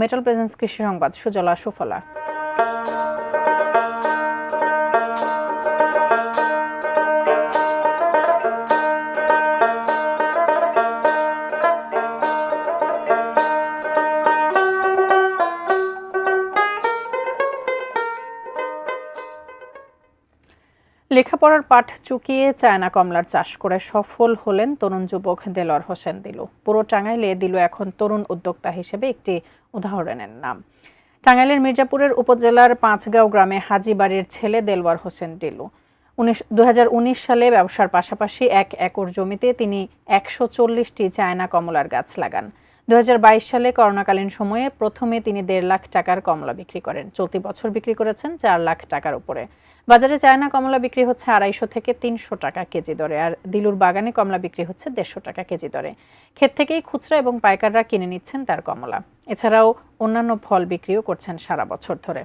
Metal presence কৃষি সংবাদ, সুজলা সুফলা। লেখাপড়ার পাঠ চুকিয়ে চায়না কমলার চাষ করে সফল হলেন তরুণ যুবক দেলোয়ার হোসেন দিলু। পুরো টাঙ্গাইলে দিলু এখন তরুণ উদ্যোক্তা হিসেবে একটি উদাহরণের নাম। টাঙ্গাইলের মির্জাপুরের উপজেলার পাঁচগাঁও গ্রামে হাজীবাড়ির ছেলে দেলোয়ার হোসেন দিলু 2019 সালে ব্যবসার পাশাপাশি 1 একর জমিতে তিনি 140টি চায়না কমলার গাছ লাগান। 2022 সালে করোনাকালীন সময়ে প্রথমে তিনি 1.5 লাখ টাকার কমলা বিক্রি করেন। চলতি বছর বিক্রি করেছেন 4 লাখ টাকার উপরে। বাজারে চায়না কমলা বিক্রি হচ্ছে 250 থেকে 300 টাকা কেজি দরে, আর দিলুর বাগানে কমলা বিক্রি হচ্ছে 150 টাকা কেজি দরে। ক্ষেত থেকেই খুচরা এবং পাইকাররা কিনে নিচ্ছেন তার কমলা। এছাড়াও অন্যান্য ফল বিক্রিও করছেন সারা বছর ধরে।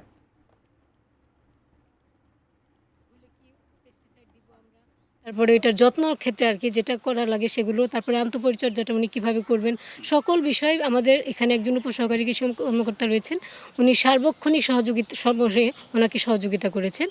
তারপরে এটার যত্নর ক্ষেত্রে আর কি যেটা করা লাগে সেগুলো, তারপরে আন্তঃপরিচর্যাটা উনি কীভাবে করবেন সকল বিষয়ে আমাদের এখানে একজন উপসহকারী কৃষি কর্মকর্তা রয়েছেন, উনি সার্বক্ষণিক ওনাকে সহযোগিতা করেছেন।